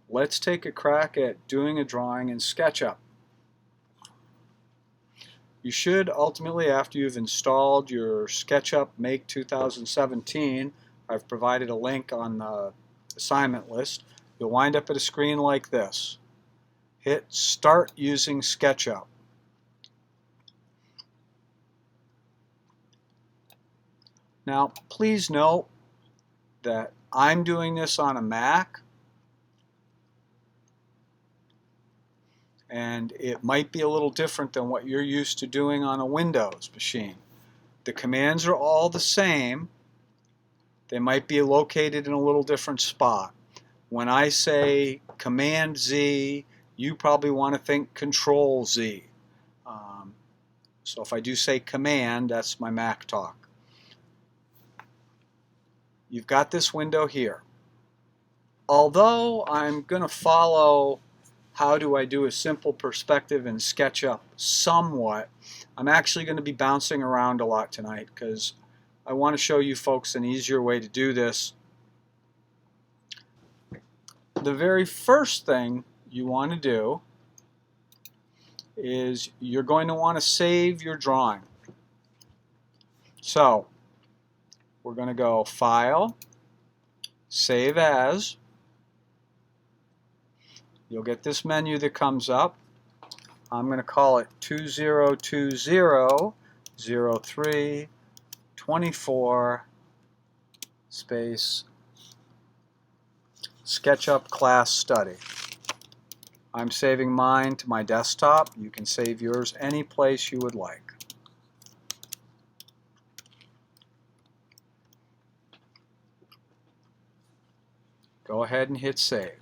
let's take a crack at doing a drawing in SketchUp. You should ultimately, after you've installed your SketchUp Make 2017, I've provided a link on the assignment list, you'll wind up at a screen like this. Hit Start using SketchUp. Now, please note that I'm doing this on a Mac, and it might be a little different than what you're used to doing on a Windows machine. The commands are all the same. They might be located in a little different spot. When I say Command Z, you probably want to think Control Z. So if I do say Command, that's my Mac talk. You've got this window here. Although I'm going to follow how do I do a simple perspective in SketchUp somewhat, I'm actually going to be bouncing around a lot tonight because I want to show you folks an easier way to do this. The very first thing you want to do is you're going to want to save your drawing. So we're going to go File, Save As. You'll get this menu that comes up. I'm going to call it 2020-03-24 space SketchUp class study. I'm saving mine to my desktop. You can save yours any place you would like. Go ahead and hit save.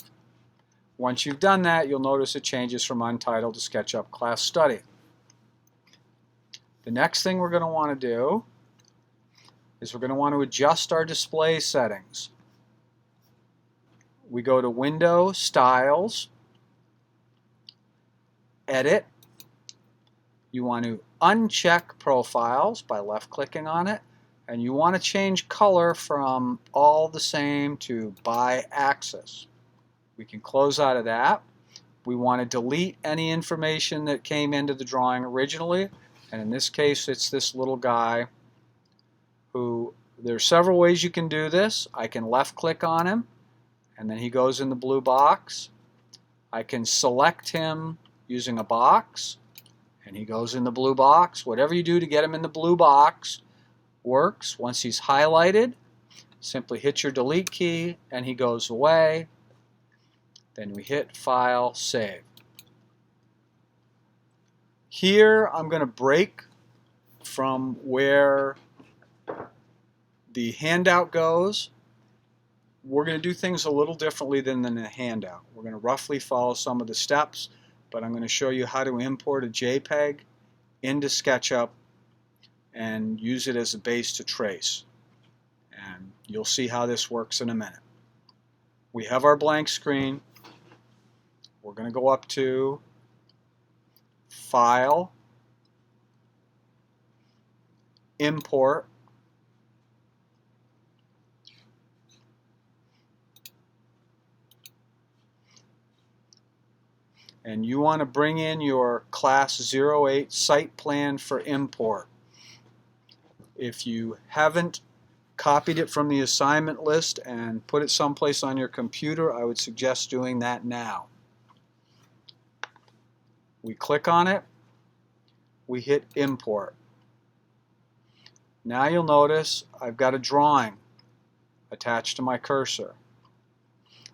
Once you've done that, you'll notice it changes from Untitled to SketchUp Class Study. The next thing we're going to want to do is we're going to want to adjust our display settings. We go to Window, Styles, Edit. You want to uncheck Profiles by left-clicking on it, and you want to change color from all the same to by axis. We can close out of that. We want to delete any information that came into the drawing originally, and in this case it's this little guy who, there's several ways you can do this. I can left click on him and then he goes in the blue box. I can select him using a box and he goes in the blue box. Whatever you do to get him in the blue box works. Once he's highlighted, simply hit your delete key and he goes away. Then we hit File, Save. Here I'm going to break from where the handout goes. We're going to do things a little differently than in the handout. We're going to roughly follow some of the steps, but I'm going to show you how to import a JPEG into SketchUp and use it as a base to trace. And you'll see how this works in a minute. We have our blank screen. We're going to go up to File, Import, and you want to bring in your Class 08 site plan for import. If you haven't copied it from the assignment list and put it someplace on your computer, I would suggest doing that now. We click on it, we hit Import. Now you'll notice I've got a drawing attached to my cursor.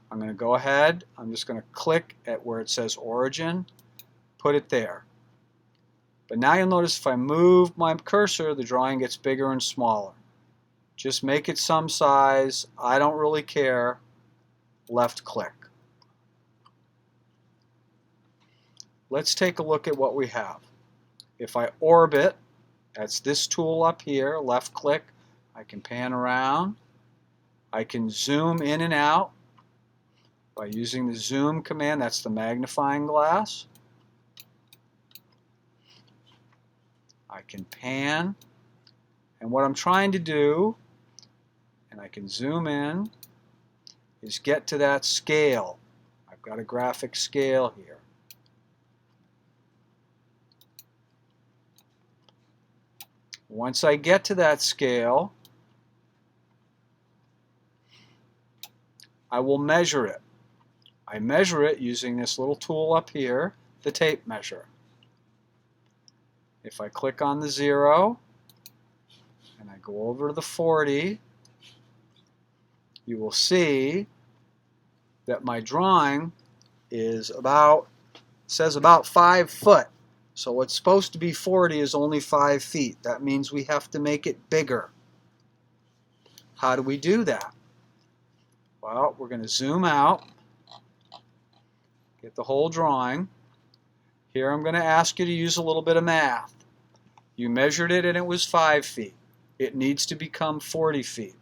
I'm going to go ahead, I'm just going to click at where it says Origin, put it there. But now you'll notice if I move my cursor, the drawing gets bigger and smaller. Just make it some size, I don't really care, left click. Let's take a look at what we have. If I orbit, that's this tool up here, left click, I can pan around. I can zoom in and out by using the zoom command, that's the magnifying glass. I can pan, and what I'm trying to do, and I can zoom in, is get to that scale. I got a graphic scale here. Once I get to that scale, I will measure it. I measure it using this little tool up here, the tape measure. If I click on the 0 and I go over to the 40, you will see that my drawing is says about 5 foot. So what's supposed to be 40 is only 5 feet. That means we have to make it bigger. How do we do that? Well, we're going to zoom out, get the whole drawing. Here I'm going to ask you to use a little bit of math. You measured it and it was 5 feet. It needs to become 40 feet.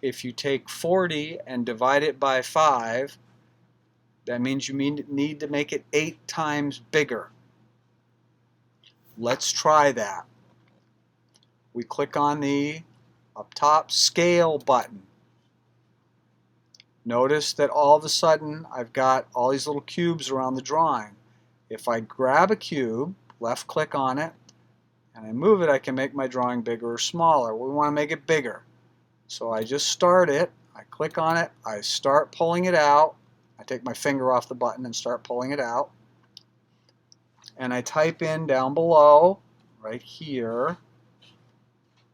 If you take 40 and divide it by 5, that means you need to make it 8 times bigger. Let's try that. We click on the up top scale button. Notice that all of a sudden I've got all these little cubes around the drawing. If I grab a cube, left click on it, and I move it, I can make my drawing bigger or smaller. We want to make it bigger. So I just start it, I click on it, I start pulling it out. I take my finger off the button and start pulling it out. And I type in down below, right here,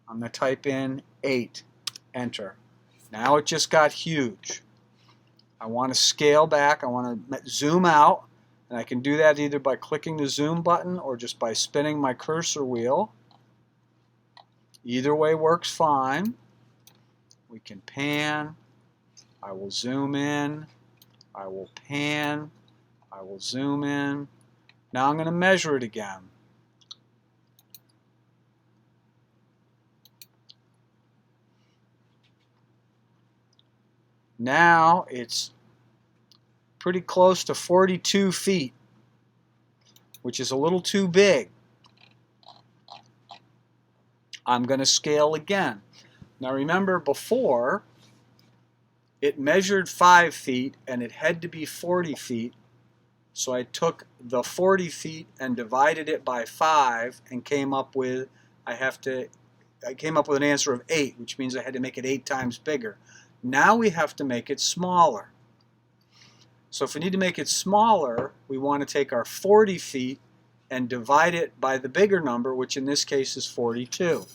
I'm going to type in 8, enter. Now it just got huge. I want to scale back, I want to zoom out, and I can do that either by clicking the zoom button or just by spinning my cursor wheel. Either way works fine. We can pan, I will zoom in, I will pan, I will zoom in. Now I'm going to measure it again. Now it's pretty close to 42 feet, which is a little too big. I'm going to scale again. Now remember, before it measured 5 feet and it had to be 40 feet. So I took the 40 feet and divided it by 5 and came up with I came up with an answer of 8, which means I had to make it 8 times bigger. Now we have to make it smaller. So if we need to make it smaller, we want to take our 40 feet and divide it by the bigger number, which in this case is 42.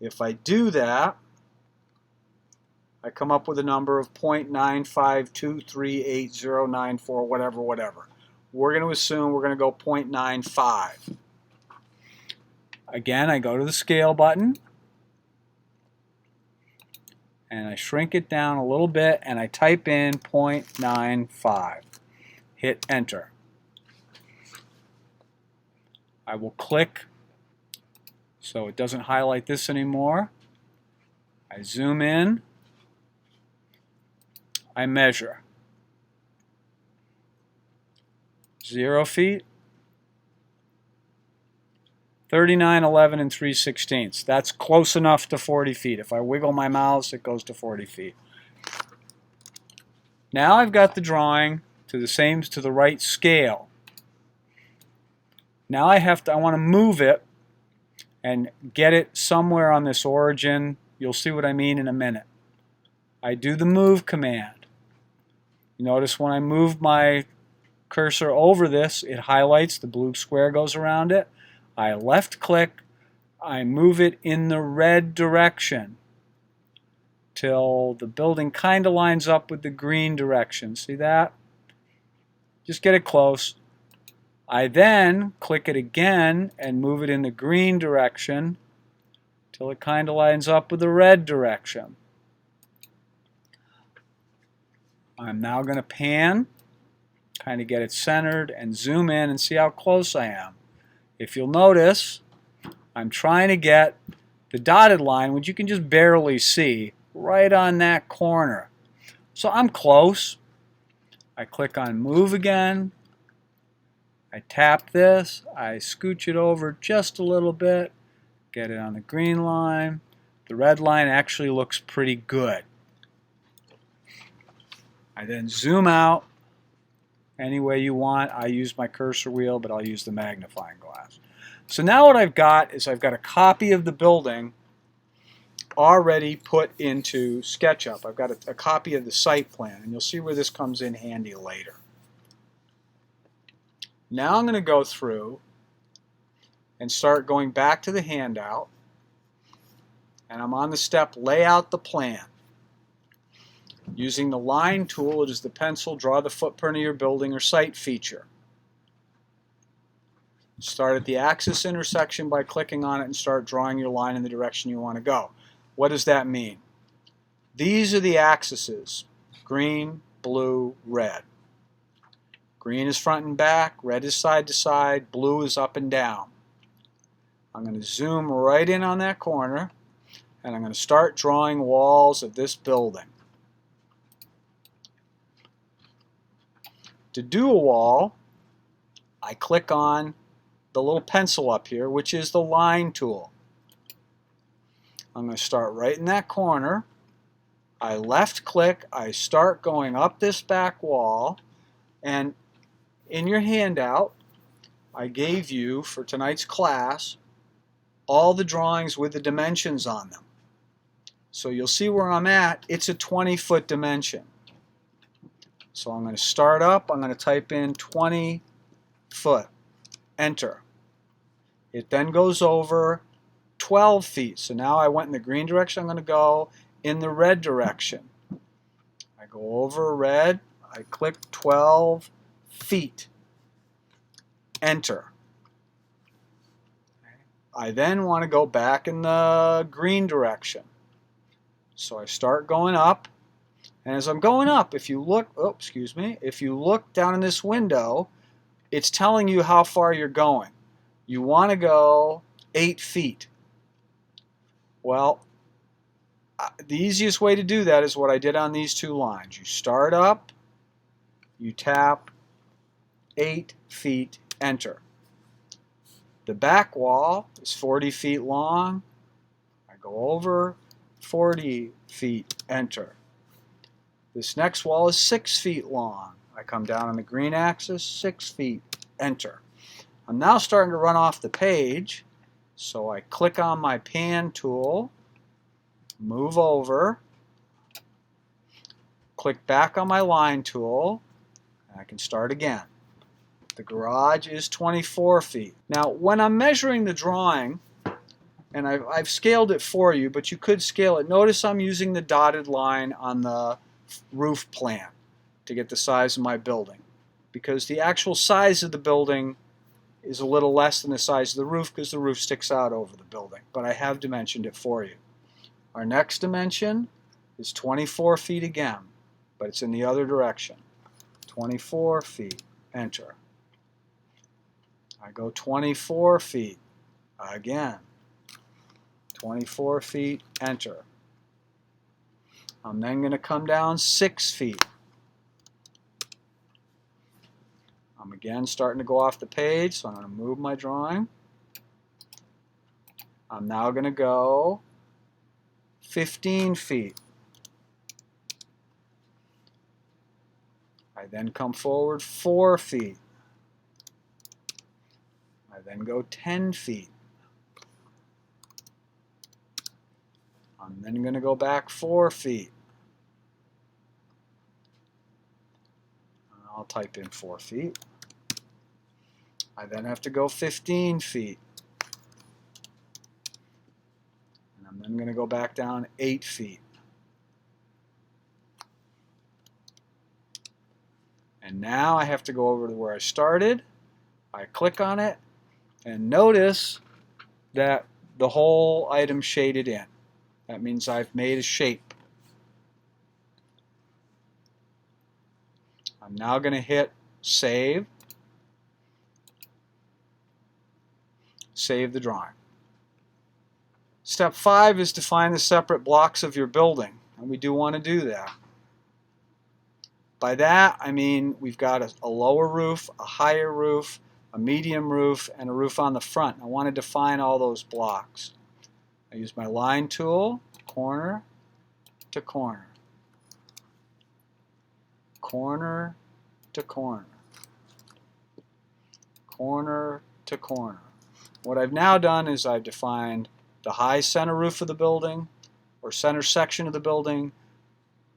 If I do that, I come up with a number of 0.952388094, whatever. We're going to assume we're going to go 0.95. Again, I go to the scale button, and I shrink it down a little bit, and I type in 0.95. Hit enter. I will click so it doesn't highlight this anymore. I zoom in. I measure 0 feet, 39, 11, and 3/16. That's close enough to 40 feet. If I wiggle my mouse, it goes to 40 feet. Now I've got the drawing to the right scale. Now I want to move it and get it somewhere on this origin. You'll see what I mean in a minute. I do the move command. You notice when I move my cursor over this, it highlights, the blue square goes around it. I left click, I move it in the red direction till the building kind of lines up with the green direction. See that? Just get it close. I then click it again and move it in the green direction till it kind of lines up with the red direction. I'm now going to pan, kind of get it centered, and zoom in and see how close I am. If you'll notice, I'm trying to get the dotted line, which you can just barely see, right on that corner. So I'm close. I click on move again. I tap this. I scooch it over just a little bit, get it on the green line. The red line actually looks pretty good. I then zoom out any way you want. I use my cursor wheel, but I'll use the magnifying glass. So now what I've got is I've got a copy of the building already put into SketchUp. I've got a copy of the site plan, and you'll see where this comes in handy later. Now I'm going to go through and start going back to the handout, and I'm on the step lay out the plan. Using the line tool, it is the pencil, draw the footprint of your building or site feature. Start at the axis intersection by clicking on it and start drawing your line in the direction you want to go. What does that mean? These are the axes: green, blue, red. Green is front and back, red is side to side, blue is up and down. I'm going to zoom right in on that corner, and I'm going to start drawing walls of this building. To do a wall, I click on the little pencil up here, which is the line tool. I'm going to start right in that corner. I left click, I start going up this back wall, and in your handout, I gave you, for tonight's class, all the drawings with the dimensions on them. So you'll see where I'm at. It's a 20-foot dimension. So I'm going to start up, I'm going to type in 20 foot, enter. It then goes over 12 feet. So now I went in the green direction, I'm going to go in the red direction. I go over red, I click 12 feet, enter. I then want to go back in the green direction. So I start going up, and as I'm going up, if you look, if you look down in this window, it's telling you how far you're going. You want to go 8 feet. Well, the easiest way to do that is what I did on these two lines. You start up, you tap 8 feet, enter. The back wall is 40 feet long. I go over 40 feet, enter. This next wall is 6 feet long. I come down on the green axis, 6 feet, enter. I'm now starting to run off the page, so I click on my pan tool, move over, click back on my line tool, and I can start again. The garage is 24 feet. Now, when I'm measuring the drawing, and I've scaled it for you, but you could scale it. Notice I'm using the dotted line on the roof plan to get the size of my building, because the actual size of the building is a little less than the size of the roof because the roof sticks out over the building, but I have dimensioned it for you. Our next dimension is 24 feet again, but it's in the other direction. 24 feet, enter. I go 24 feet, again. 24 feet, enter. I'm then going to come down 6 feet. I'm again starting to go off the page, so I'm going to move my drawing. I'm now going to go 15 feet. I then come forward 4 feet. I then go 10 feet. I'm then going to go back 4 feet. I'll type in 4 feet. I then have to go 15 feet. And I'm then going to go back down 8 feet. And now I have to go over to where I started. I click on it, and notice that the whole item shaded in. That means I've made a shape. I'm now going to hit save. Save the drawing. Step 5 is to find the separate blocks of your building, and we do want to do that. By that, I mean we've got a lower roof, a higher roof, a medium roof, and a roof on the front. I want to define all those blocks. I use my line tool, corner to corner. corner to corner, corner to corner. What I've now done is I've defined the high center roof of the building, or center section of the building,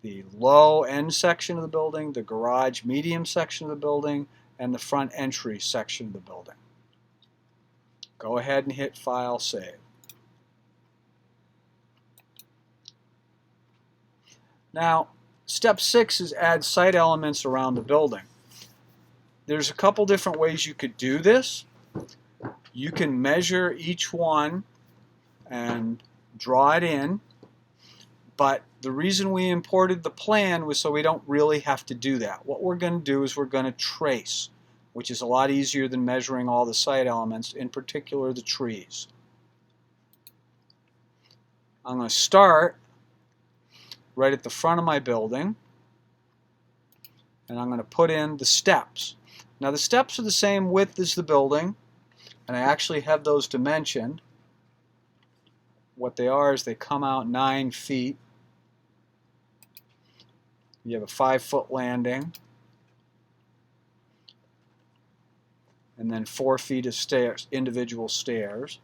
the low end section of the building, the garage medium section of the building, and the front entry section of the building. Go ahead and hit File, Save. Now, step 6 is add site elements around the building. There's a couple different ways you could do this. You can measure each one and draw it in, but the reason we imported the plan was so we don't really have to do that. What we're going to do is we're going to trace, which is a lot easier than measuring all the site elements, in particular the trees. I'm going to start right at the front of my building, and I'm going to put in the steps. Now the steps are the same width as the building, and I actually have those dimensioned. What they are is they come out 9 feet. You have a 5-foot landing, and then 4 feet of stairs, individual stairs.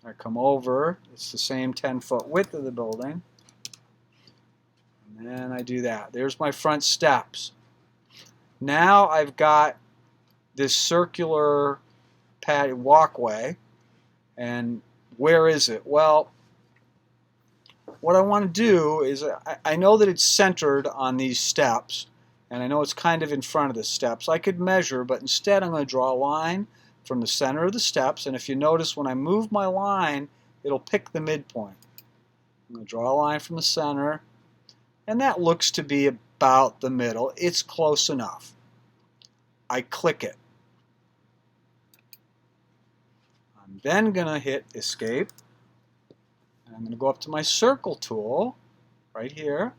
I come over, it's the same 10-foot width of the building, and then I do that. There's my front steps. Now I've got this circular walkway, and where is it? Well, what I want to do is I know that it's centered on these steps, and I know it's kind of in front of the steps. I could measure, but instead I'm going to draw a line from the center of the steps, and if you notice when I move my line, it'll pick the midpoint. I'm going to draw a line from the center, and that looks to be about the middle. It's close enough. I click it. I'm then going to hit Escape, and I'm going to go up to my circle tool right here,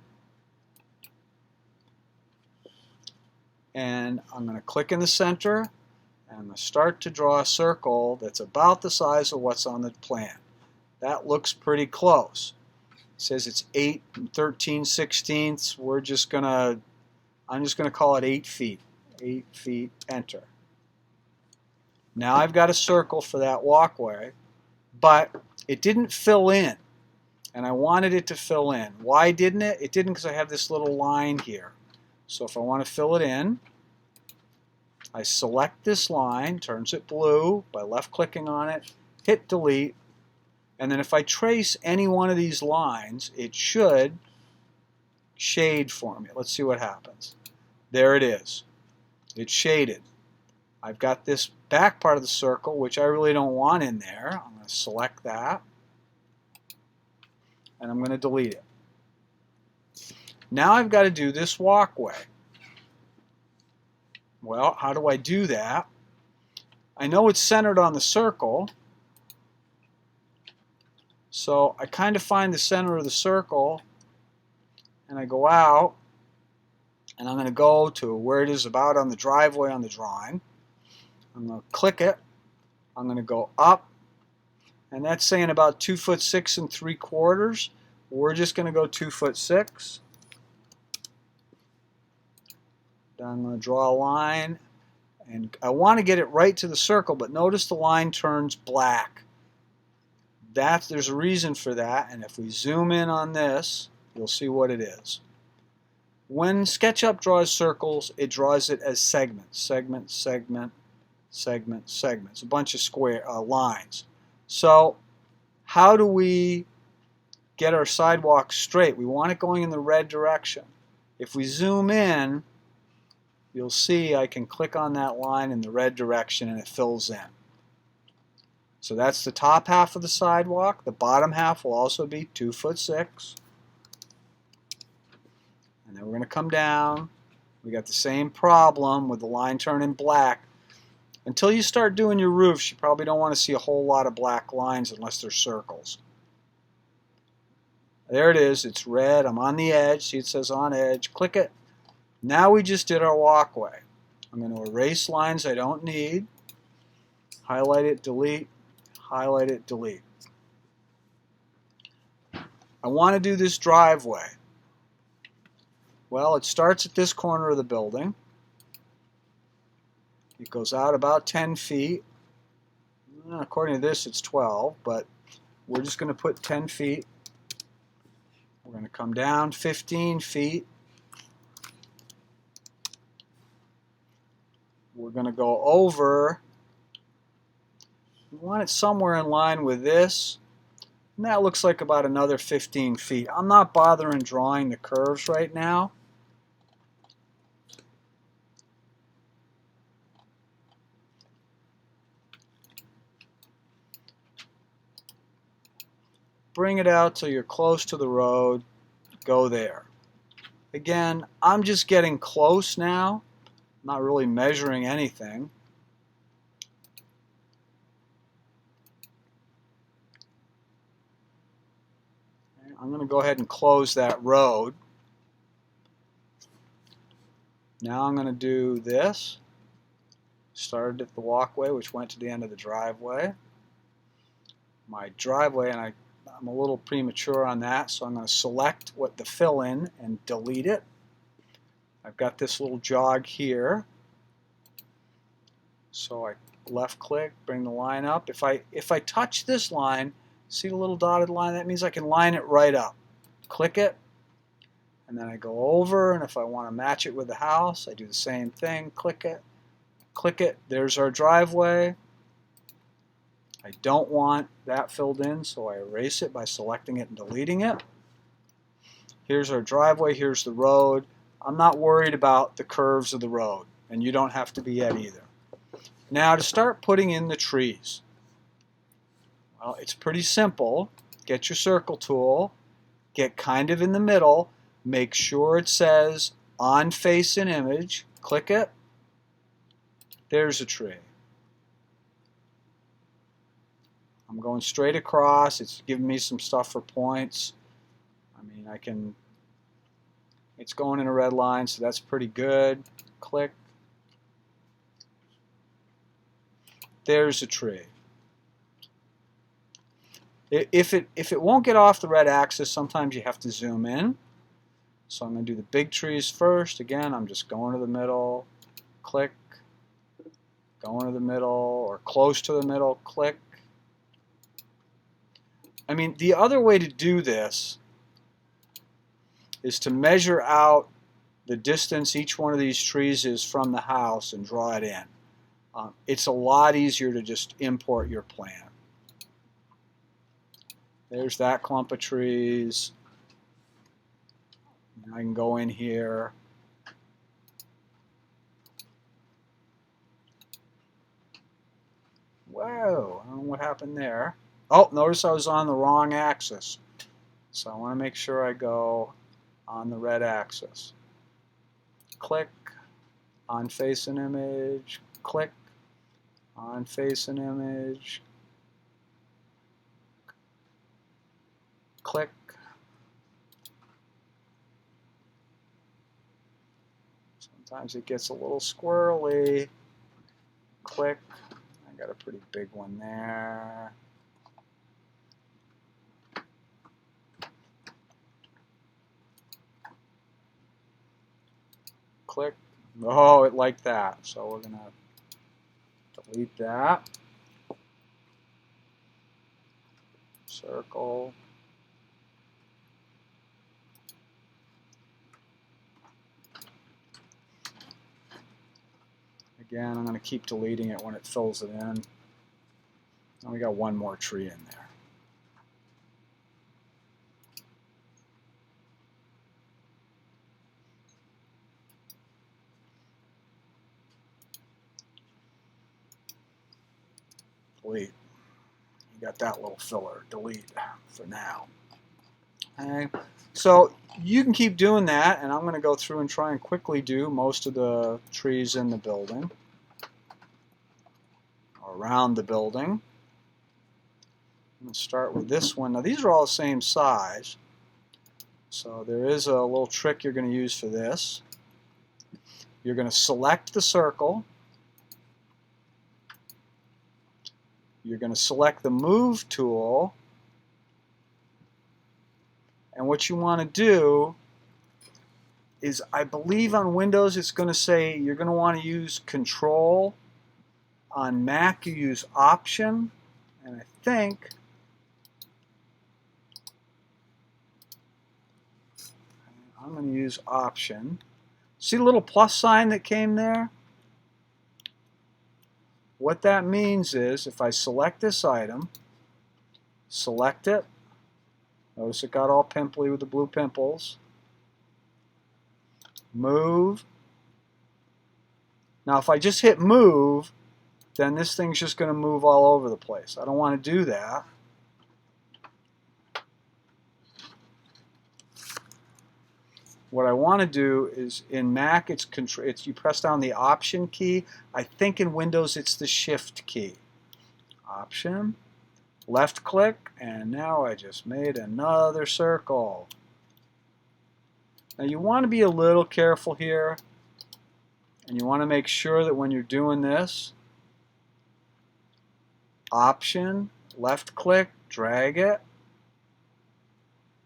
and I'm going to click in the center, and I'm going to start to draw a circle that's about the size of what's on the plan. That looks pretty close. It says it's 8 13/16. I'm just gonna call it 8 feet. 8 feet, enter. Now I've got a circle for that walkway, but it didn't fill in, and I wanted it to fill in. Why didn't it? It didn't because I have this little line here. So if I want to fill it in, I select this line, turns it blue by left-clicking on it, hit delete, and then if I trace any one of these lines, it should shade for me. Let's see what happens. There it is. It's shaded. I've got this back part of the circle, which I really don't want in there. I'm going to select that, and I'm going to delete it. Now I've got to do this walkway. Well, how do I do that? I know it's centered on the circle, so I kind of find the center of the circle, and I go out, and I'm going to go to where it is about on the driveway on the drawing. I'm going to click it. I'm going to go up, and that's saying about 2'6" 3/4. We're just going to go 2'6". Then I'm going to draw a line, and I want to get it right to the circle, but notice the line turns black. There's a reason for that, and if we zoom in on this, you'll see what it is. When SketchUp draws circles, it draws it as segments. Segment, segment, segment, segments. A bunch of square lines. So how do we get our sidewalk straight? We want it going in the red direction. If we zoom in, you'll see I can click on that line in the red direction and it fills in. So that's the top half of the sidewalk. The bottom half will also be 2'6". And then we're going to come down. We got the same problem with the line turning black. Until you start doing your roofs, you probably don't want to see a whole lot of black lines unless they're circles. There it is. It's red. I'm on the edge. See, it says on edge. Click it. Now we just did our walkway. I'm going to erase lines I don't need. Highlight it, delete. Highlight it, delete. I want to do this driveway. Well, it starts at this corner of the building. It goes out about 10 feet. According to this, it's 12, but we're just going to put 10 feet. We're going to come down 15 feet. We're going to go over. We want it somewhere in line with this. And that looks like about another 15 feet. I'm not bothering drawing the curves right now. Bring it out till you're close to the road. Go there. Again, I'm just getting close now. Not really measuring anything. I'm going to go ahead and close that road. Now I'm going to do this. Started at the walkway, which went to the end of the driveway. My driveway, and I'm a little premature on that, so I'm going to select what the fill in and delete it. I've got this little jog here. So I left click, bring the line up. If I touch this line, see the little dotted line? That means I can line it right up. Click it, and then I go over, and if I want to match it with the house, I do the same thing. Click it. There's our driveway. I don't want that filled in, so I erase it by selecting it and deleting it. Here's our driveway. Here's the road. I'm not worried about the curves of the road, and you don't have to be yet either. Now to start putting in the trees. Well, it's pretty simple. Get your circle tool, get kind of in the middle, make sure it says on face and image, click it. There's a tree. I'm going straight across. It's giving me some stuff for points. I mean, it's going in a red line, so that's pretty good. Click. There's a tree. If it won't get off the red axis, sometimes you have to zoom in. So I'm going to do the big trees first. Again, I'm just going to the middle, click, going to the middle, or close to the middle, click. I mean, the other way to do this is to measure out the distance each one of these trees is from the house and draw it in. It's a lot easier to just import your plan. There's that clump of trees. I can go in here. Whoa, I don't know what happened there. Oh, notice I was on the wrong axis. So I want to make sure I go on the red axis. Click, on face and image, click, on face and image, click. Sometimes it gets a little squirrely. Click. I got a pretty big one there. Click. Oh, it liked that. So we're going to delete that. Circle. Again, I'm going to keep deleting it when it fills it in. And we got one more tree in there. Delete. You got that little filler. Delete for now. Okay. So you can keep doing that, and I'm going to go through and try and quickly do most of the trees in the building. Around the building. I'm going to start with this one. Now these are all the same size, so there is a little trick you're going to use for this. You're going to select the circle. You're going to select the move tool, And what you want to do is, I believe on Windows it's going to say you're going to want to use Control. On Mac you use Option, and I think I'm going to use Option. See the little plus sign that came there? What that means is if I select this item, select it, notice it got all pimply with the blue pimples, move. Now if I just hit move, then this thing's just going to move all over the place. I don't want to do that. What I want to do is, in Mac it's you press down the Option key. I think in Windows it's the Shift key. Option, left click, and now I just made another circle. Now you want to be a little careful here, and you want to make sure that when you're doing this, Option, left click, drag it.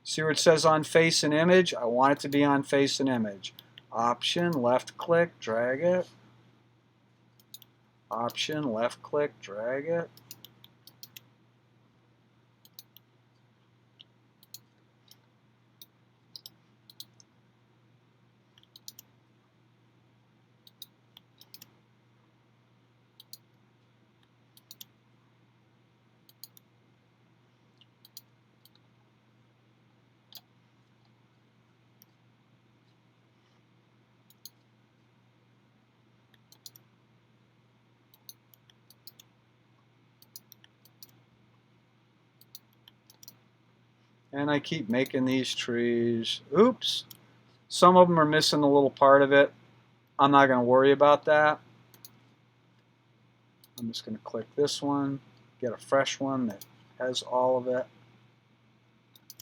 See where it says on face and image? I want it to be on face and image. Option, left click, drag it. Option, left click, drag it. And I keep making these trees. Oops. Some of them are missing a little part of it. I'm not going to worry about that. I'm just going to click this one, get a fresh one that has all of it.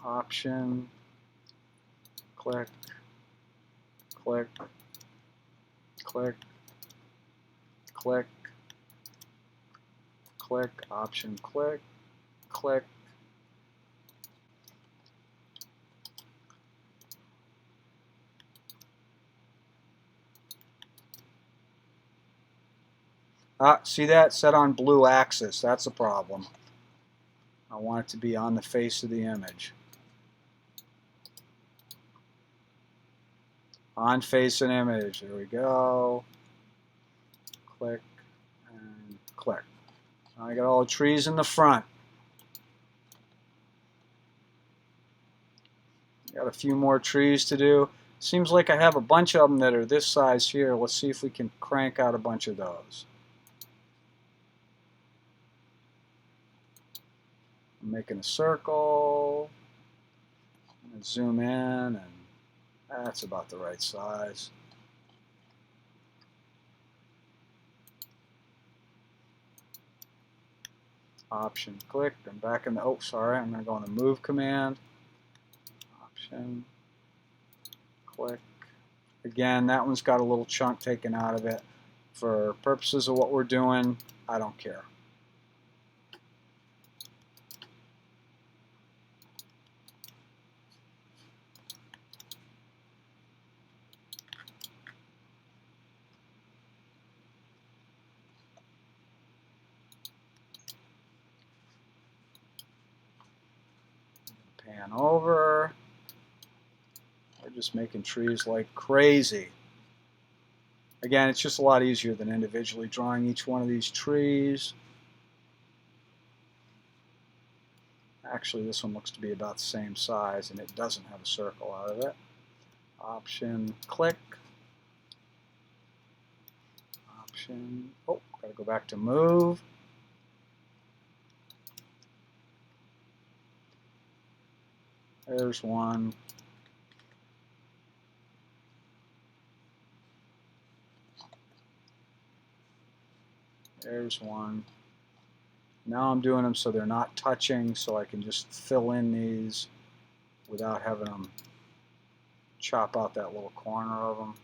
Option, click, click, click, click, click, Option, click, click. See that? Set on blue axis. That's a problem. I want it to be on the face of the image. On face and image. There we go. Click and click. Now I got all the trees in the front. Got a few more trees to do. Seems like I have a bunch of them that are this size here. Let's see if we can crank out a bunch of those. I'm making a circle. And zoom in, and that's about the right size. Option, click. I'm back in the, oh, sorry, I'm going to go in the move command. Option, click. Again, that one's got a little chunk taken out of it. For purposes of what we're doing, I don't care. Pan over. We're just making trees like crazy. Again, it's just a lot easier than individually drawing each one of these trees. Actually, this one looks to be about the same size, and it doesn't have a circle out of it. Option, click. Option, oh, gotta go back to move. There's one. There's one. Now I'm doing them so they're not touching, so I can just fill in these without having them chop out that little corner of them.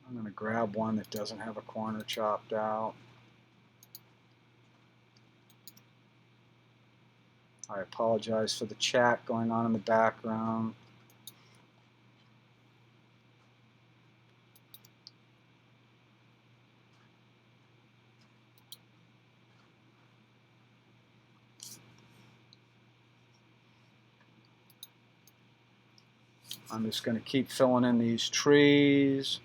I'm going to grab one that doesn't have a corner chopped out. I apologize for the chat going on in the background. I'm just going to keep filling in these trees.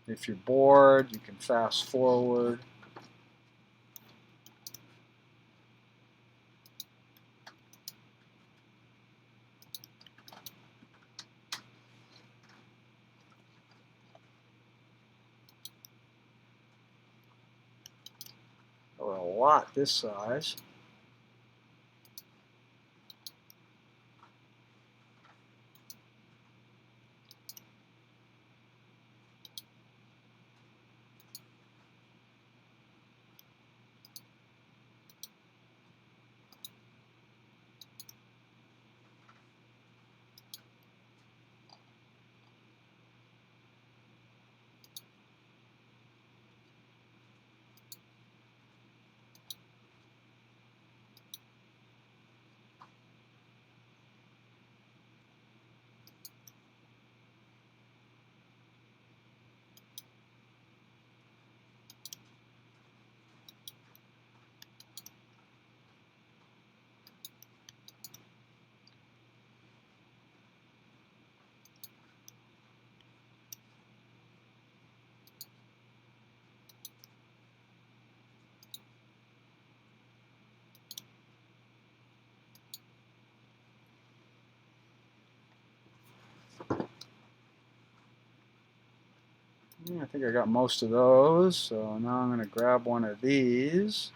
If you're bored, you can fast forward. Or a lot this size. Yeah, I think I got most of those, so now I'm going to grab one of these.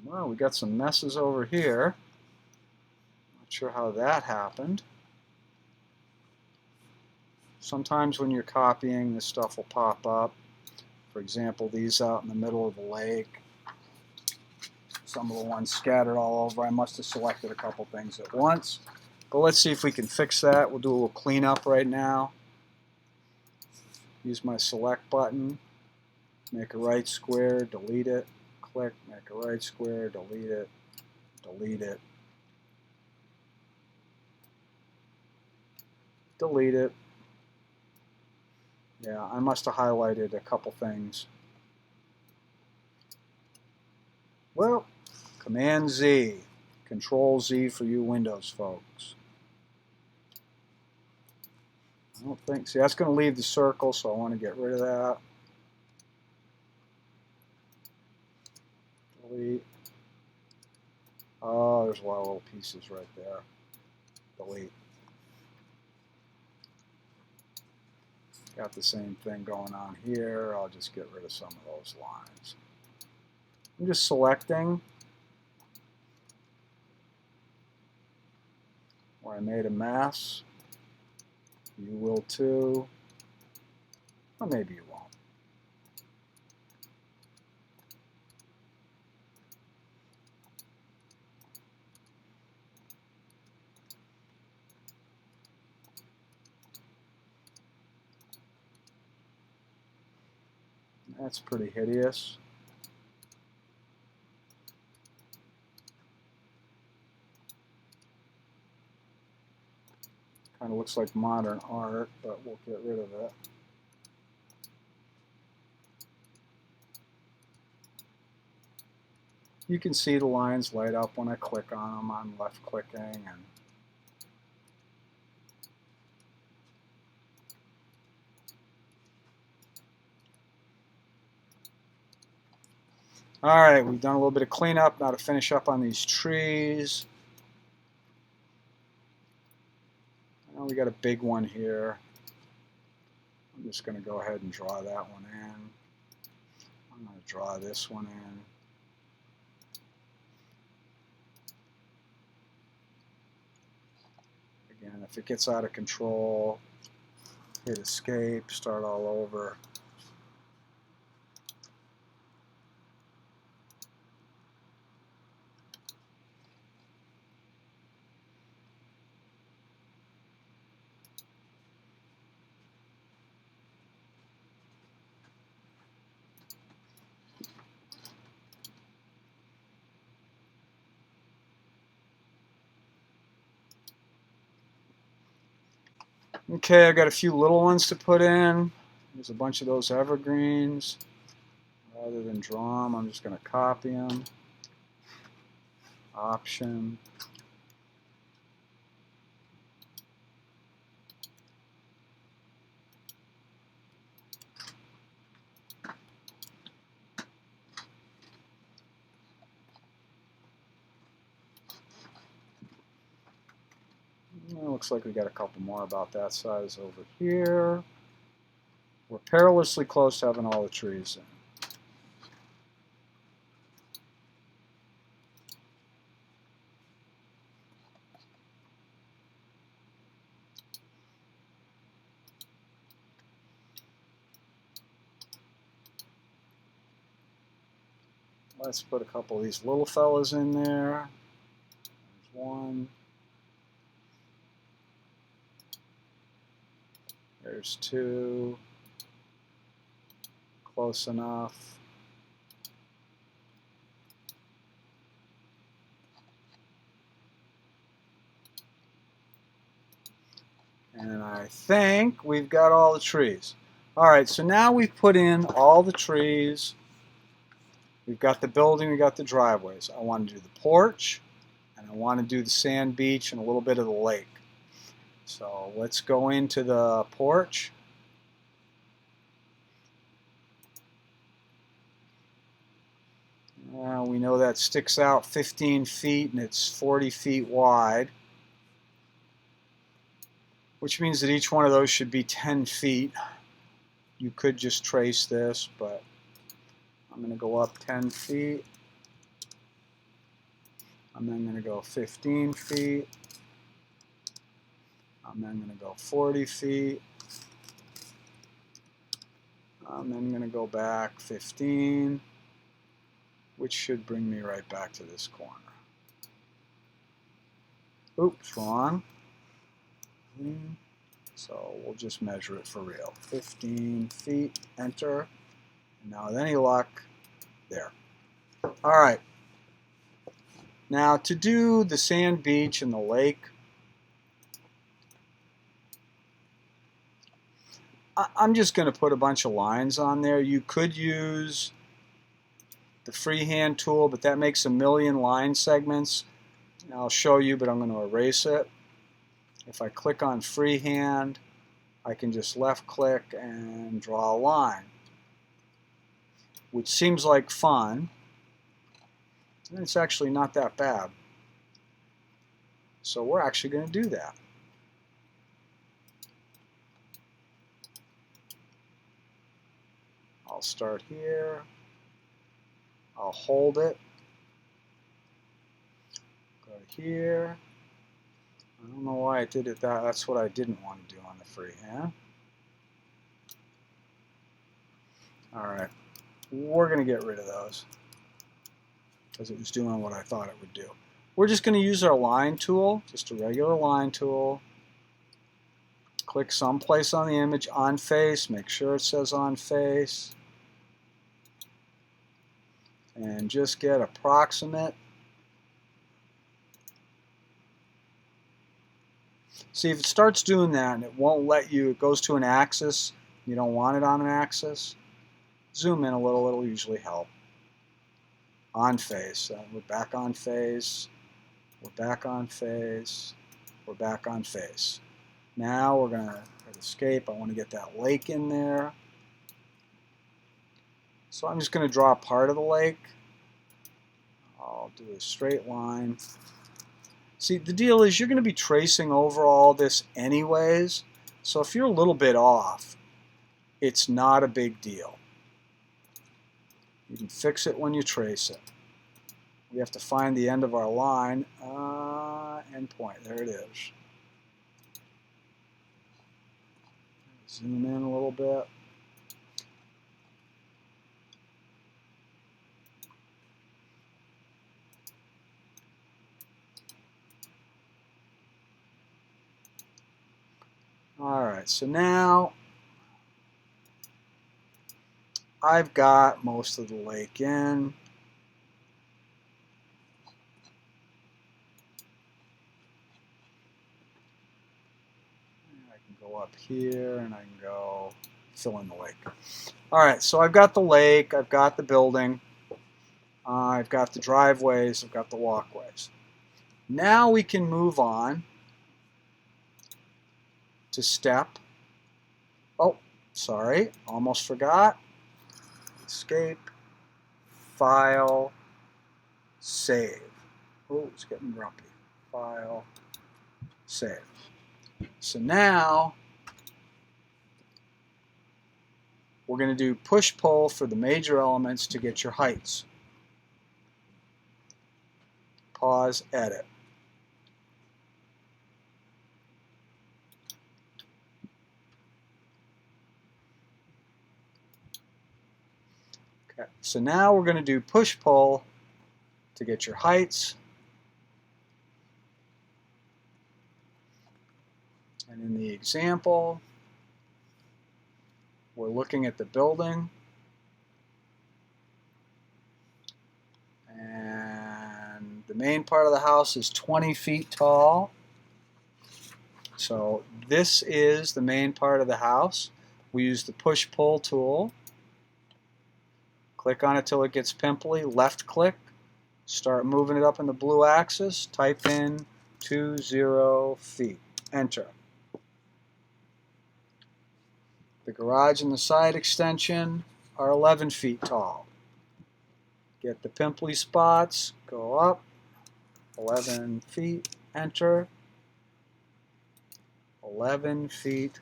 Well, we got some messes over here. Not sure how that happened. Sometimes when you're copying, this stuff will pop up. For example, these out in the middle of the lake. Some of the ones scattered all over. I must have selected a couple things at once. But let's see if we can fix that. We'll do a little cleanup right now. Use my select button. Make a right square, delete it. Click, make a right square, delete it, delete it, delete it. Yeah, I must have highlighted a couple things. Well, Command Z, Control Z for you Windows folks. I don't think, see, that's going to leave the circle, so I want to get rid of that. Delete. Oh, there's a lot of little pieces right there. Delete. Got the same thing going on here. I'll just get rid of some of those lines. I'm just selecting where I made a mess. You will too. Or maybe you won't. That's pretty hideous. Kind of looks like modern art, but we'll get rid of it. You can see the lines light up when I click on them. I'm left clicking and all right, we've done a little bit of cleanup. Now to finish up on these trees. Now we got a big one here. I'm just going to go ahead and draw that one in. I'm going to draw this one in. Again, if it gets out of control, hit escape, start all over. Okay, I've got a few little ones to put in. There's a bunch of those evergreens. Rather than draw them, I'm just going to copy them. Option. It looks like we got a couple more about that size over here. We're perilously close to having all the trees in. Let's put a couple of these little fellas in there. There's one. There's two. Close enough. And I think we've got all the trees. All right, so now we've put in all the trees. We've got the building, we've got the driveways. I want to do the porch, and I want to do the sand beach and a little bit of the lake. So let's go into the porch. We know that sticks out 15 feet and it's 40 feet wide, which means that each one of those should be 10 feet. You could just trace this, but I'm going to go up 10 feet. I'm then going to go 15 feet. I'm then going to go 40 feet. I'm then going to go back 15, which should bring me right back to this corner. Oops, wrong. So we'll just measure it for real. 15 feet, enter. Now with any luck, there. All right. Now to do the sand beach and the lake, I'm just going to put a bunch of lines on there. You could use the freehand tool, but that makes a million line segments. I'll show you, but I'm going to erase it. If I click on freehand, I can just left click and draw a line, which seems like fun. And it's actually not that bad. So we're actually going to do that. I'll start here. I'll hold it. Go to here. I don't know why I did it that. That's what I didn't want to do on the freehand. All right. We're going to get rid of those because it was doing what I thought it would do. We're just going to use our line tool, just a regular line tool. Click someplace on the image, on face, make sure it says on face. And just get approximate. See, if it starts doing that and it won't let you, it goes to an axis, you don't want it on an axis, zoom in a little, it'll usually help. On face, we're back on face, we're back on face, we're back on face. Now we're going to hit escape. I want to get that lake in there. So I'm just going to draw part of the lake. I'll do a straight line. See, the deal is you're going to be tracing over all this anyways. So if you're a little bit off, it's not a big deal. You can fix it when you trace it. We have to find the end of our line. End point. There it is. Zoom in a little bit. All right, so now I've got most of the lake in. I can go up here and I can go fill in the lake. All right, so I've got the lake, I've got the building, I've got the driveways, I've got the walkways. Now we can move on to step, oh, sorry, almost forgot. Escape, File, Save. Oh, it's getting grumpy. File, Save. So now we're going to do push-pull for the major elements to get your heights. Pause, edit. Okay, so now we're going to do push-pull to get your heights. And in the example, we're looking at the building. And the main part of the house is 20 feet tall. So this is the main part of the house. We use the push-pull tool. Click on it till it gets pimply. Left click. Start moving it up in the blue axis. Type in 20 feet. Enter. The garage and the side extension are 11 feet tall. Get the pimply spots. Go up. 11 feet. Enter. 11 feet.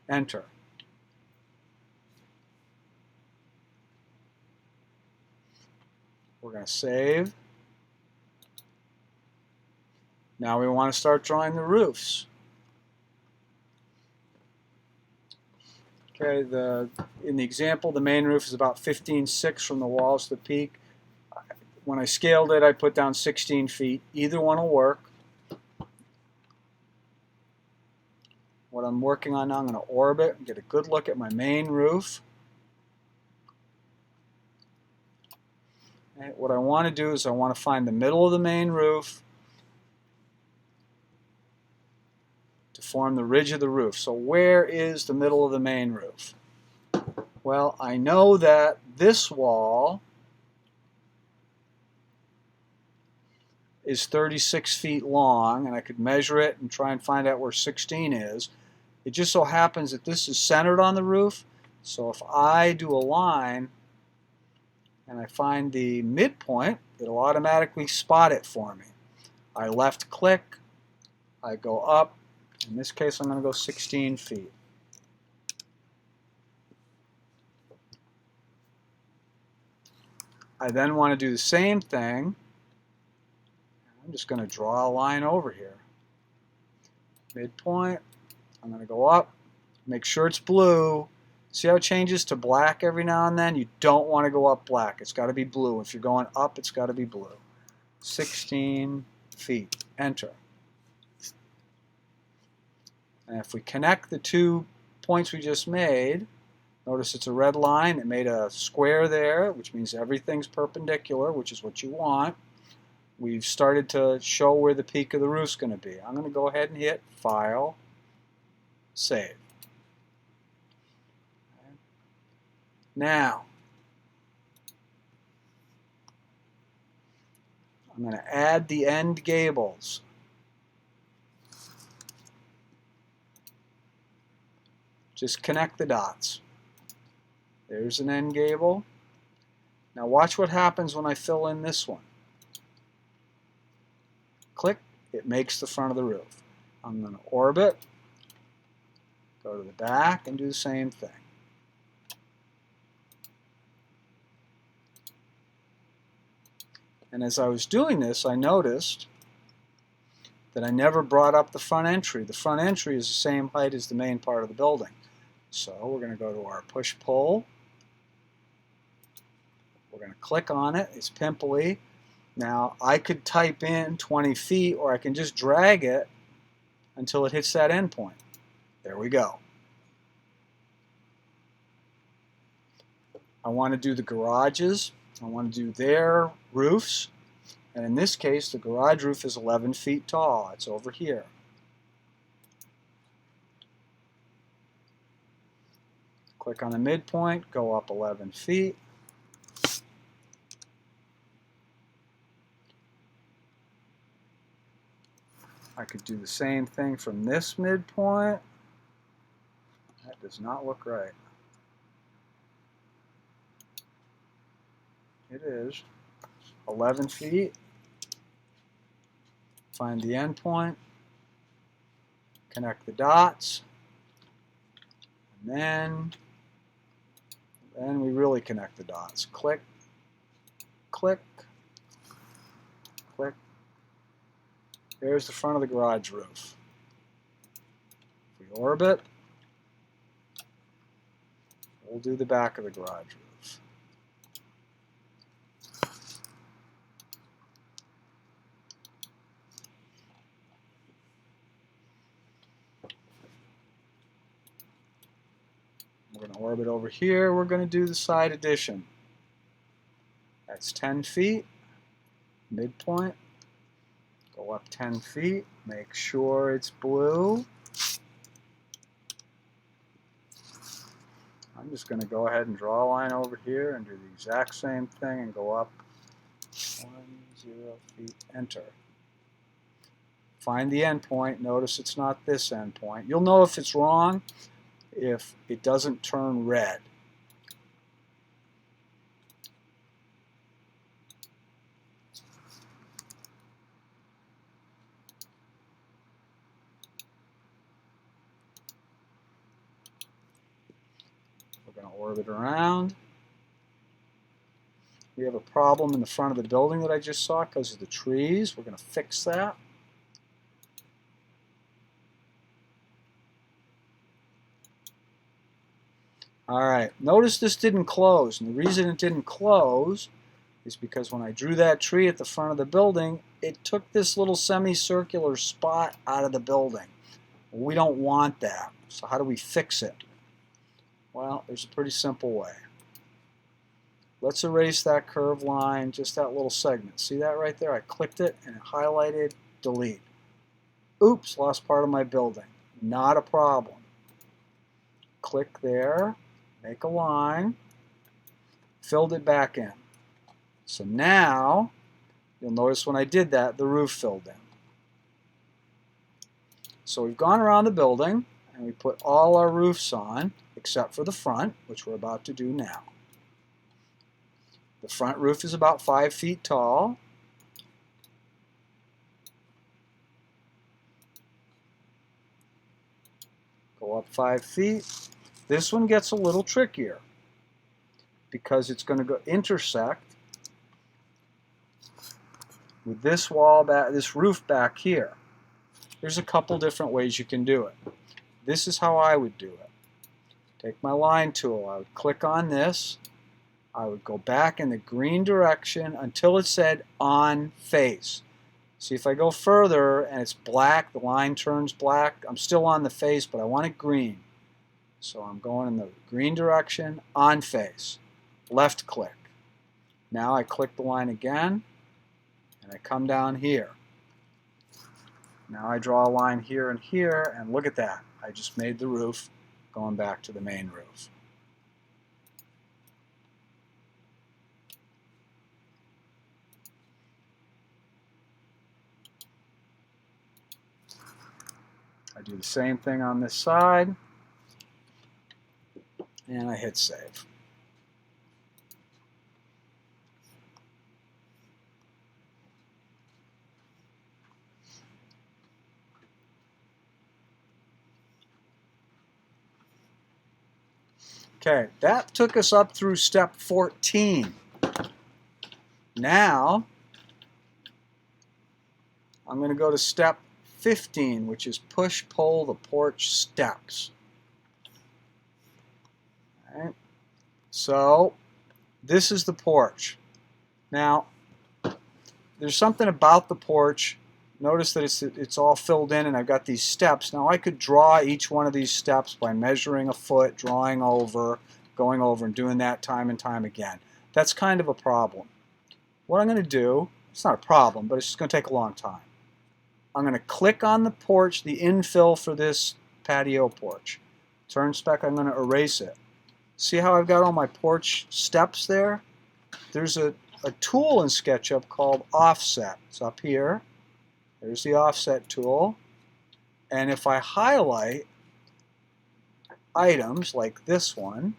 Enter. We're going to save. Now we want to start drawing the roofs. Okay, in the example, the main roof is about 15.6 from the walls to the peak. When I scaled it, I put down 16 feet. Either one will work. What I'm working on now, I'm going to orbit and get a good look at my main roof. Okay, what I want to do is I want to find the middle of the main roof to form the ridge of the roof. So where is the middle of the main roof? Well, I know that this wall is 36 feet long, and I could measure it and try and find out where 16 is. It just so happens that this is centered on the roof, so if I do a line and I find the midpoint, it'll automatically spot it for me. I left click, I go up. In this case, I'm going to go 16 feet. I then want to do the same thing. I'm just going to draw a line over here. Midpoint. I'm going to go up. Make sure it's blue. See how it changes to black every now and then? You don't want to go up black. It's got to be blue. If you're going up, it's got to be blue. 16 feet. Enter. And if we connect the 2 points we just made, notice it's a red line. It made a square there, which means everything's perpendicular, which is what you want. We've started to show where the peak of the roof's going to be. I'm going to go ahead and hit File, Save. Okay. Now, I'm going to add the end gables. Just connect the dots. There's an end gable. Now watch what happens when I fill in this one. Click, it makes the front of the roof. I'm going to orbit, go to the back, and do the same thing. And as I was doing this, I noticed that I never brought up the front entry. The front entry is the same height as the main part of the building. So we're going to go to our push-pull. We're going to click on it. It's pimply. Now I could type in 20 feet, or I can just drag it until it hits that endpoint. There we go. I want to do the garages. I want to do their roofs. And in this case, the garage roof is 11 feet tall. It's over here. Click on the midpoint, go up 11 feet. I could do the same thing from this midpoint. That does not look right. It is 11 feet. Find the endpoint. Connect the dots. And then we really connect the dots. Click, click, click. There's the front of the garage roof. If we orbit, we'll do the back of the garage roof. We're going to orbit over here. We're going to do the side addition. That's 10 feet. Midpoint. Go up 10 feet. Make sure it's blue. I'm just going to go ahead and draw a line over here and do the exact same thing and go up 10 feet. Enter. Find the endpoint. Notice it's not this endpoint. You'll know if it's wrong if it doesn't turn red. We're going to orbit around. We have a problem in the front of the building that I just saw because of the trees. We're going to fix that. All right, notice this didn't close, and the reason it didn't close is because when I drew that tree at the front of the building, it took this little semicircular spot out of the building. We don't want that, so how do we fix it? Well, there's a pretty simple way. Let's erase that curved line, just that little segment. See that right there? I clicked it and it highlighted, delete. Oops, lost part of my building. Not a problem. Click there. Make a line, filled it back in. So now, you'll notice when I did that, the roof filled in. So we've gone around the building, and we put all our roofs on, except for the front, which we're about to do now. The front roof is about 5 feet tall. Go up 5 feet. This one gets a little trickier because it's going to go intersect with this wall back, this roof back here. There's a couple different ways you can do it. This is how I would do it. Take my line tool. I would click on this. I would go back in the green direction until it said on face. See, if I go further and it's black, the line turns black, I'm still on the face, but I want it green. So I'm going in the green direction, on face, left click. Now I click the line again, and I come down here. Now I draw a line here and here, and look at that. I just made the roof going back to the main roof. I do the same thing on this side. And I hit save. Okay, that took us up through step 14. Now, I'm going to go to step 15, which is push-pull the porch steps. All right. So, this is the porch. Now, there's something about the porch. Notice that it's all filled in and I've got these steps. Now I could draw each one of these steps by measuring a foot, drawing over, going over and doing that time and time again. That's kind of a problem. What I'm going to do, it's not a problem, but it's just going to take a long time. I'm going to click on the porch, the infill for this patio porch. Turn spec, I'm going to erase it. See how I've got all my porch steps there? There's a tool in SketchUp called Offset. It's up here. There's the Offset tool. And if I highlight items like this one,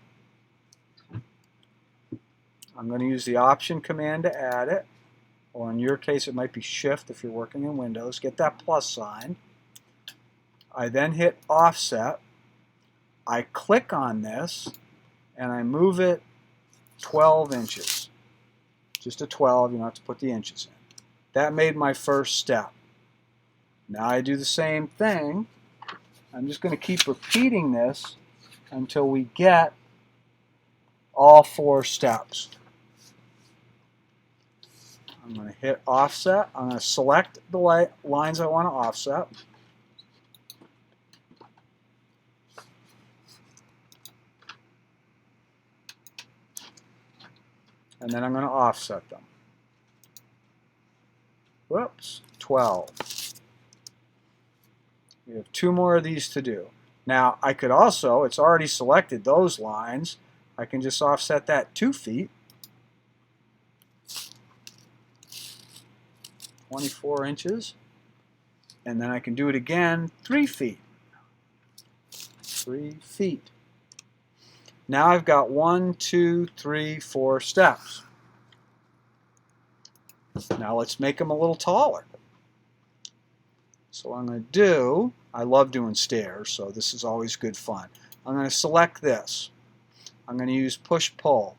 I'm going to use the Option command to add it. Or in your case, it might be Shift if you're working in Windows. Get that plus sign. I then hit Offset. I click on this, and I move it 12 inches. Just a 12, you don't have to put the inches in. That made my first step. Now I do the same thing. I'm just going to keep repeating this until we get all 4 steps. I'm going to hit Offset. I'm going to select the lines I want to offset. And then I'm going to offset them. Whoops, 12. We have 2 more of these to do. Now I could also, it's already selected those lines, I can just offset that 2 feet. 24 inches. And then I can do it again 3 feet. 3 feet. Now I've got 1, 2, 3, 4 steps. Now let's make them a little taller. So what I'm going to do, I love doing stairs, so this is always good fun. I'm going to select this. I'm going to use push-pull.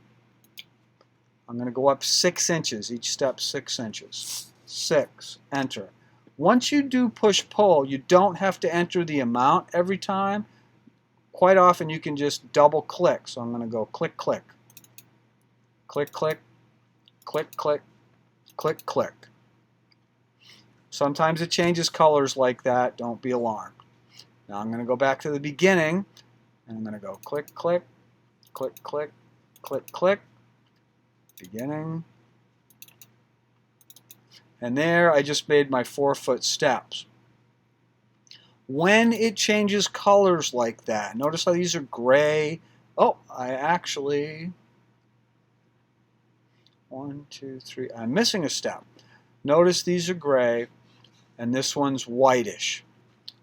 I'm going to go up 6 inches, each step 6 inches. 6, enter. Once you do push-pull, you don't have to enter the amount every time. Quite often you can just double click. So I'm going to go click, click, click, click, click, click, click, click. Sometimes it changes colors like that. Don't be alarmed. Now I'm going to go back to the beginning, and I'm going to go click, click, click, click, click, click, beginning. And there I just made my 4-foot steps. When it changes colors like that, notice how these are gray. Oh, I actually, 1, 2, 3, I'm missing a step. Notice these are gray and this one's whitish.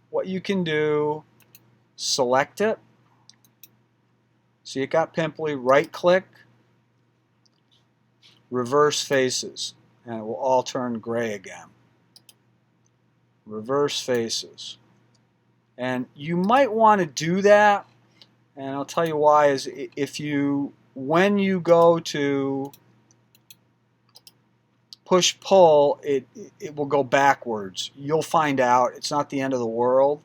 What you can do, select it. See, it got pimply. Right click, reverse faces, and it will all turn gray again. Reverse faces. And you might want to do that, and I'll tell you why, is if you, when you go to push-pull, it will go backwards. You'll find out. It's not the end of the world,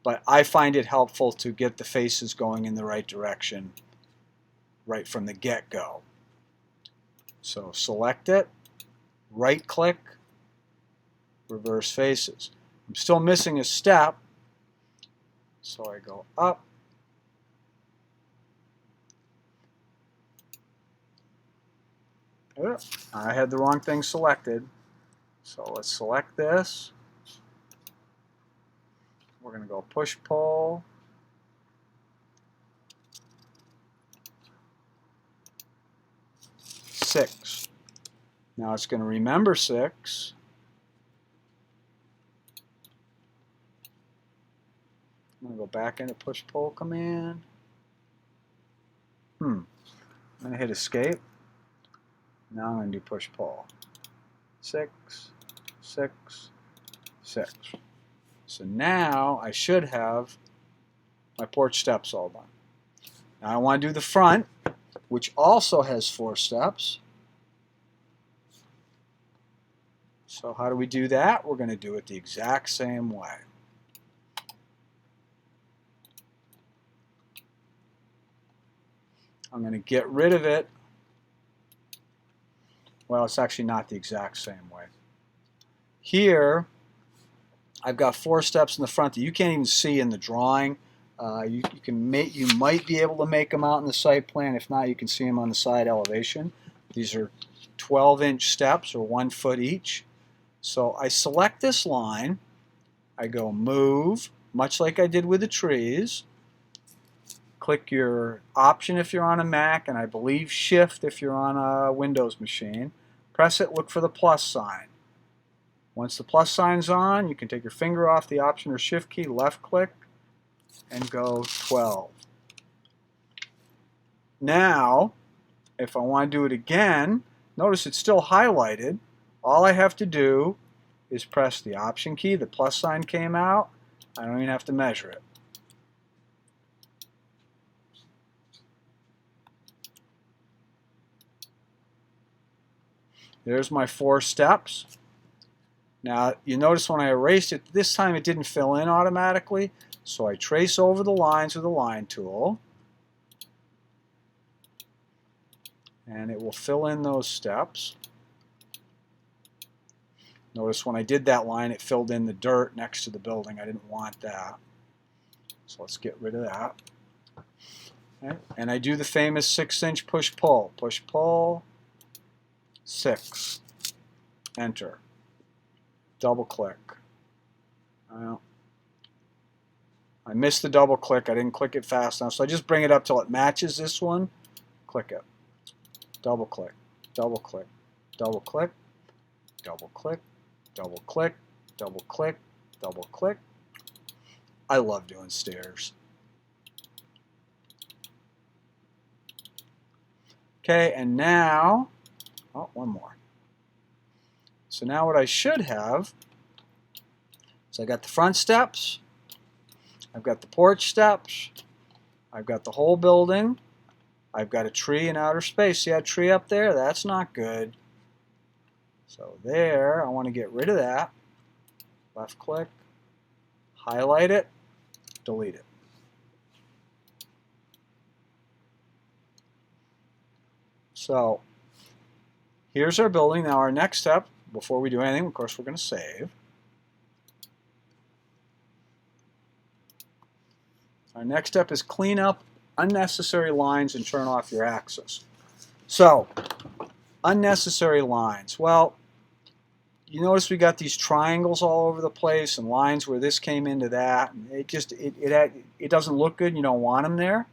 but I find it helpful to get the faces going in the right direction right from the get-go. So select it, right-click, reverse faces. I'm still missing a step, so I go up, I had the wrong thing selected, so let's select this. We're going to go push-pull, six. Now it's going to remember 6. I'm going to go back into push-pull command. I'm going to hit escape. Now I'm going to do push-pull. 6, 6, 6. So now I should have my porch steps all done. Now I want to do the front, which also has 4 steps. So how do we do that? We're going to do it the exact same way. I'm going to get rid of it. Well, it's actually not the exact same way. Here, I've got 4 steps in the front that you can't even see in the drawing. You might be able to make them out in the site plan. If not, you can see them on the side elevation. These are 12-inch steps, or 1 foot each. So I select this line. I go move, much like I did with the trees. Click your Option if you're on a Mac, and I believe Shift if you're on a Windows machine. Press it, look for the plus sign. Once the plus sign's on, you can take your finger off the Option or Shift key, left click, and go 12. Now, if I want to do it again, notice it's still highlighted. All I have to do is press the Option key, the plus sign came out, I don't even have to measure it. There's my 4 steps. Now you notice when I erased it, this time it didn't fill in automatically, so I trace over the lines with the line tool, and it will fill in those steps. Notice when I did that line, it filled in the dirt next to the building. I didn't want that, so let's get rid of that. Okay. And I do the famous 6-inch push-pull. Push-pull, 6. Enter. Double click. Well, I missed the double click. I didn't click it fast enough, so I just bring it up till it matches this one. Click it. Double click. Double click. Double click. Double click. Double click. Double click. Double click. I love doing stairs. Okay, and now, oh, one more. So now what I should have is I got the front steps, I've got the porch steps, I've got the whole building, I've got a tree in outer space. See that tree up there? That's not good. So there, I want to get rid of that. Left click, highlight it, delete it. So here's our building. Now our next step, before we do anything, of course we're going to save. Our next step is clean up unnecessary lines and turn off your axis. So, unnecessary lines. Well, you notice we got these triangles all over the place and lines where this came into that. It doesn't look good. You don't want them there.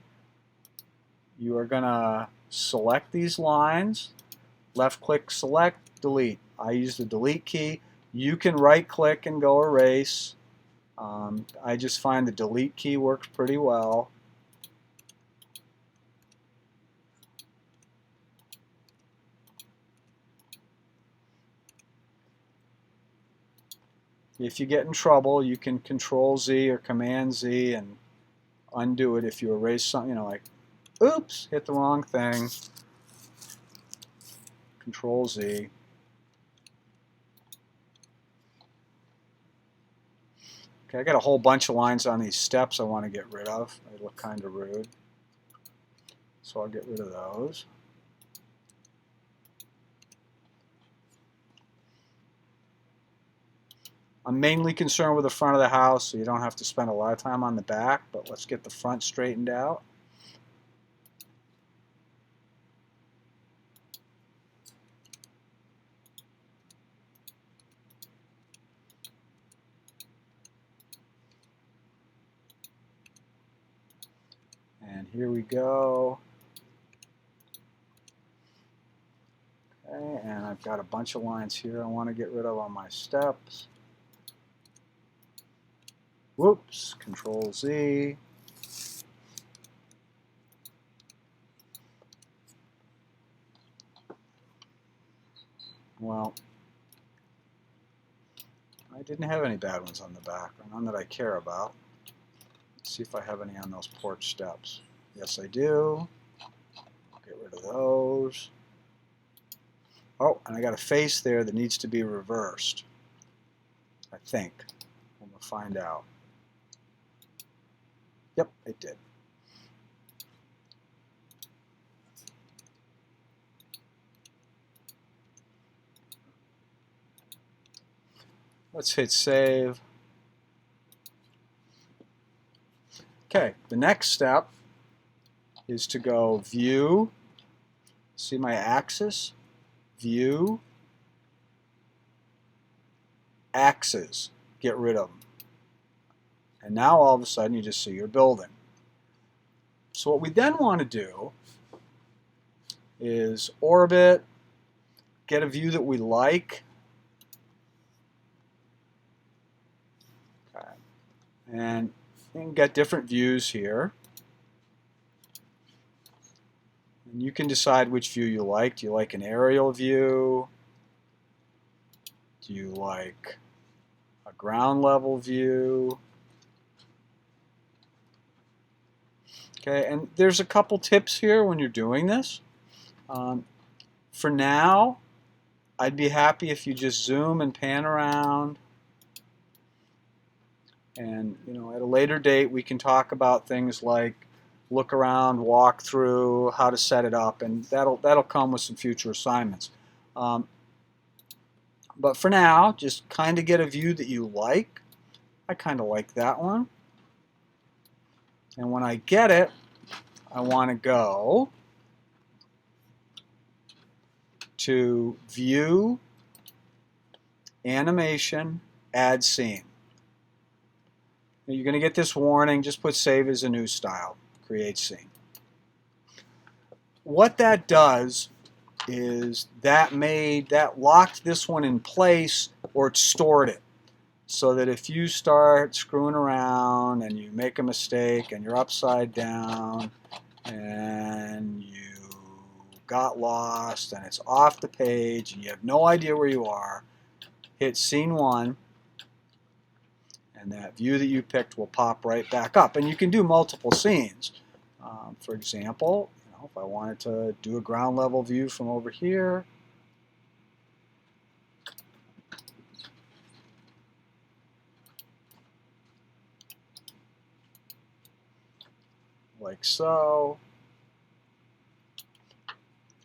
You are going to select these lines, left click, select, delete. I use the delete key. You can right click and go erase. I just find the delete key works pretty well. If you get in trouble, you can Control Z or Command Z and undo it if you erase something, you know, like, oops, hit the wrong thing. Control Z. Okay, I got a whole bunch of lines on these steps I want to get rid of. They look kind of rude. So I'll get rid of those. I'm mainly concerned with the front of the house, so you don't have to spend a lot of time on the back, but let's get the front straightened out. And here we go. Okay, and I've got a bunch of lines here I want to get rid of on my steps. Whoops, Control Z. Well, I didn't have any bad ones on the back, or none that I care about. Let's see if I have any on those porch steps. Yes, I do. I'll get rid of those. Oh, and I got a face there that needs to be reversed. I think. We'll find out. Yep, it did. Let's hit save. Okay, the next step is to go View, see my axis, View, Axes, get rid of them. And now all of a sudden you just see your building. So what we then want to do is orbit, get a view that we like. Okay. And you can get different views here. And you can decide which view you like. Do you like an aerial view? Do you like a ground level view? Okay, and there's a couple tips here when you're doing this. For now, I'd be happy if you just zoom and pan around. And at a later date, we can talk about things like look around, walk through, how to set it up, and that'll come with some future assignments. But for now, just kind of get a view that you like. I kind of like that one. And when I get it, I want to go to View, Animation, Add Scene. You're going to get this warning. Just put Save as a New Style. Create Scene. What that does is that locked this one in place, or it stored it, so that if you start screwing around and you make a mistake and you're upside down and you got lost and it's off the page and you have no idea where you are, hit Scene 1 and that view that you picked will pop right back up. And you can do multiple scenes. For example, if I wanted to do a ground level view from over here, like so,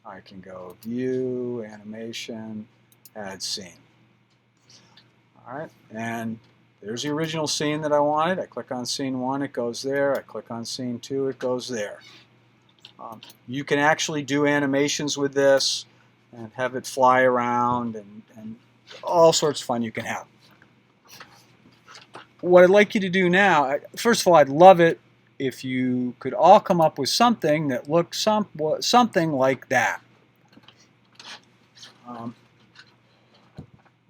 I can go View, Animation, Add Scene. All right, and there's the original scene that I wanted. I click on Scene 1, it goes there. I click on Scene 2, it goes there. You can actually do animations with this and have it fly around and all sorts of fun you can have. What I'd like you to do now, first of all, I'd love it if you could all come up with something that looks something like that.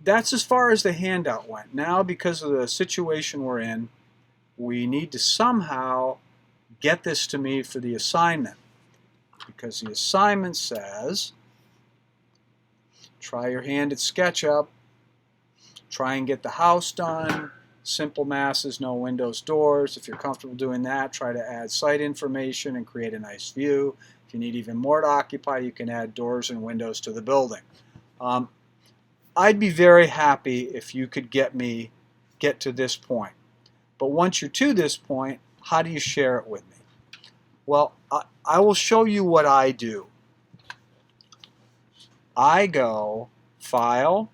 That's as far as the handout went. Now, because of the situation we're in, we need to somehow get this to me for the assignment. Because the assignment says, try your hand at SketchUp, try and get the house done, simple masses, no windows, doors. If you're comfortable doing that, try to add site information and create a nice view. If you need even more to occupy, you can add doors and windows to the building. I'd be very happy if you could get to this point. But once you're to this point, how do you share it with me? Well, I will show you what I do. I go File,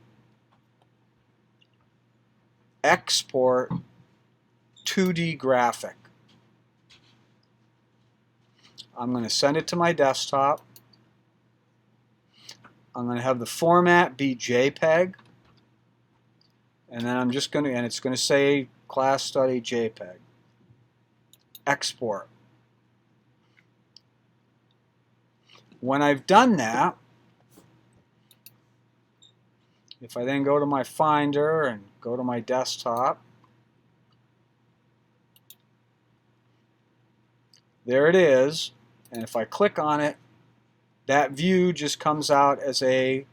Export 2D Graphic. I'm going to send it to my desktop. I'm going to have the format be JPEG. And then I'm just going to, and it's going to say Class Study JPEG. Export. When I've done that, if I then go to my Finder and go to my desktop, there it is. And if I click on it, that view just comes out as a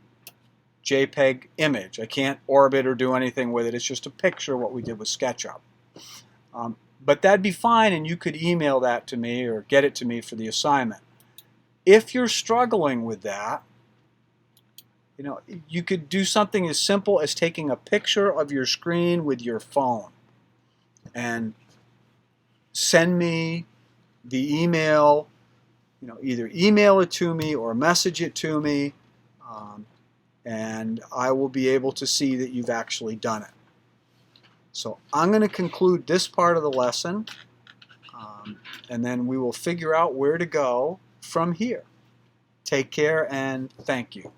JPEG image. I can't orbit or do anything with it. It's just a picture of what we did with SketchUp. But that'd be fine, and you could email that to me or get it to me for the assignment. If you're struggling with that, you could do something as simple as taking a picture of your screen with your phone and send me the email, either email it to me or message it to me, and I will be able to see that you've actually done it. So I'm going to conclude this part of the lesson, and then we will figure out where to go from here. Take care and thank you.